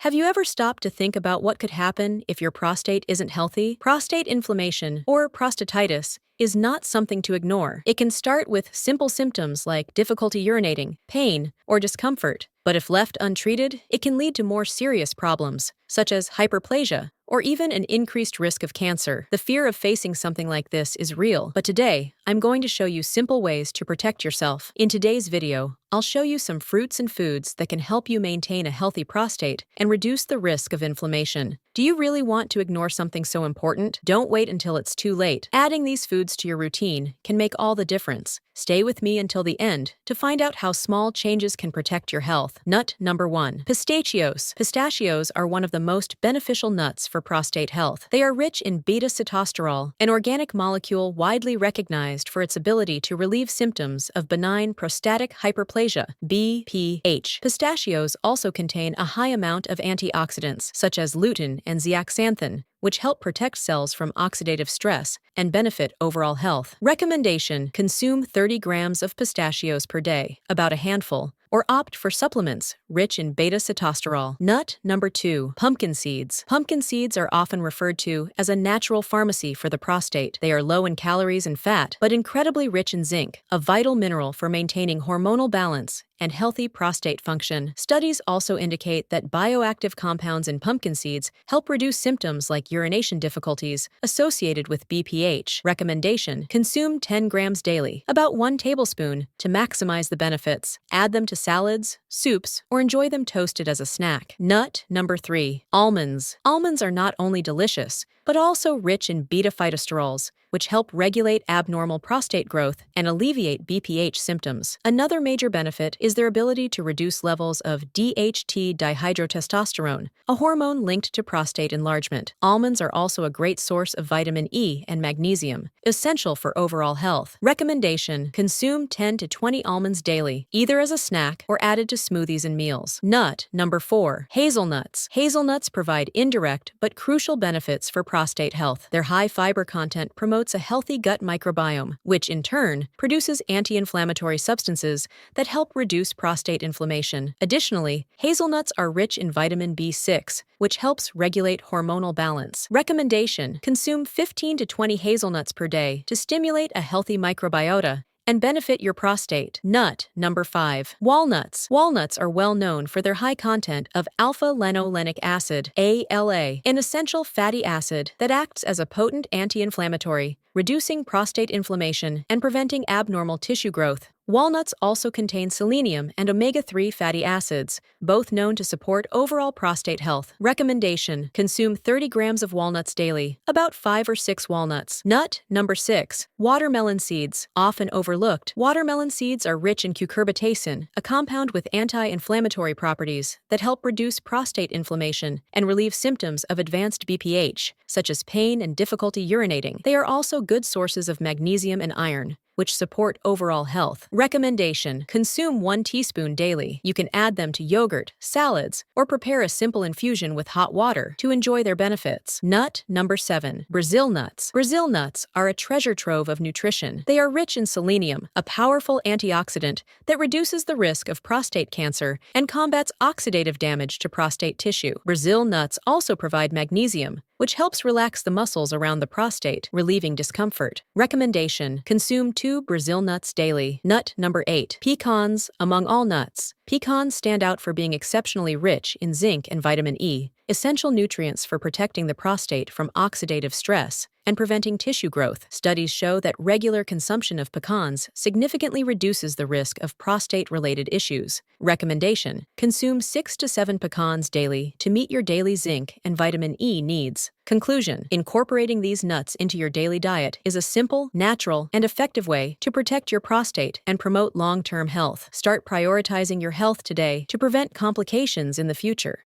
Have you ever stopped to think about what could happen if your prostate isn't healthy? Prostate inflammation, or prostatitis, is not something to ignore. It can start with simple symptoms like difficulty urinating, pain, or discomfort. But if left untreated, it can lead to more serious problems, such as hyperplasia, or even an increased risk of cancer. The fear of facing something like this is real, but today, I'm going to show you simple ways to protect yourself. In today's video, I'll show you some fruits and foods that can help you maintain a healthy prostate and reduce the risk of inflammation. Do you really want to ignore something so important? Don't wait until it's too late. Adding these foods to your routine can make all the difference. Stay with me until the end to find out how small changes can protect your health. Nut number 1. Pistachios. Pistachios are one of the most beneficial nuts for prostate health. They are rich in beta-sitosterol, an organic molecule widely recognized for its ability to relieve symptoms of benign prostatic hyperplasia, BPH. Pistachios also contain a high amount of antioxidants, such as lutein and zeaxanthin, which help protect cells from oxidative stress and benefit overall health. Recommendation: consume 30 grams of pistachios per day, about a handful, or opt for supplements rich in beta-sitosterol. Nut number 2. Pumpkin seeds. Pumpkin seeds are often referred to as a natural pharmacy for the prostate. They are low in calories and fat, but incredibly rich in zinc, a vital mineral for maintaining hormonal balance and healthy prostate function. Studies also indicate that bioactive compounds in pumpkin seeds help reduce symptoms like urination difficulties associated with BPH. Recommendation: consume 10 grams daily, about 1 tablespoon, to maximize the benefits. Add them to salads, soups, or enjoy them toasted as a snack. Nut number 3. Almonds. Almonds are not only delicious, but also rich in beta-phytosterols, which help regulate abnormal prostate growth and alleviate BPH symptoms. Another major benefit is their ability to reduce levels of DHT dihydrotestosterone, a hormone linked to prostate enlargement. Almonds are also a great source of vitamin E and magnesium, essential for overall health. Recommendation: consume 10 to 20 almonds daily, either as a snack or added to smoothies and meals. Nut number 4. Hazelnuts. Hazelnuts provide indirect but crucial benefits for prostate health. Their high fiber content promotes a healthy gut microbiome, which in turn produces anti-inflammatory substances that help reduce prostate inflammation. Additionally, hazelnuts are rich in vitamin B6, which helps regulate hormonal balance. Recommendation: consume 15 to 20 hazelnuts per day to stimulate a healthy microbiota and benefit your prostate. Nut number 5. Walnuts. Walnuts are well known for their high content of alpha-linolenic acid, ALA, an essential fatty acid that acts as a potent anti-inflammatory, reducing prostate inflammation and preventing abnormal tissue growth. Walnuts also contain selenium and omega-3 fatty acids, both known to support overall prostate health. Recommendation: consume 30 grams of walnuts daily, about 5 or 6 walnuts. Nut number 6. Watermelon seeds. Often overlooked, watermelon seeds are rich in cucurbitacin, a compound with anti-inflammatory properties that help reduce prostate inflammation and relieve symptoms of advanced BPH, such as pain and difficulty urinating. They are also good sources of magnesium and iron, which support overall health. Recommendation: consume 1 teaspoon daily. You can add them to yogurt, salads, or prepare a simple infusion with hot water to enjoy their benefits. Nut number 7. Brazil nuts. Brazil nuts are a treasure trove of nutrition. They are rich in selenium, a powerful antioxidant that reduces the risk of prostate cancer and combats oxidative damage to prostate tissue. Brazil nuts also provide magnesium, which helps relax the muscles around the prostate, relieving discomfort. Recommendation: consume 2 Brazil nuts daily. Nut number 8. Pecans. Among all nuts, pecans stand out for being exceptionally rich in zinc and vitamin E, essential nutrients for protecting the prostate from oxidative stress and preventing tissue growth. Studies show that regular consumption of pecans significantly reduces the risk of prostate-related issues. Recommendation: consume 6 to 7 pecans daily to meet your daily zinc and vitamin E needs. Conclusion: incorporating these nuts into your daily diet is a simple, natural, and effective way to protect your prostate and promote long-term health. Start prioritizing your health today to prevent complications in the future.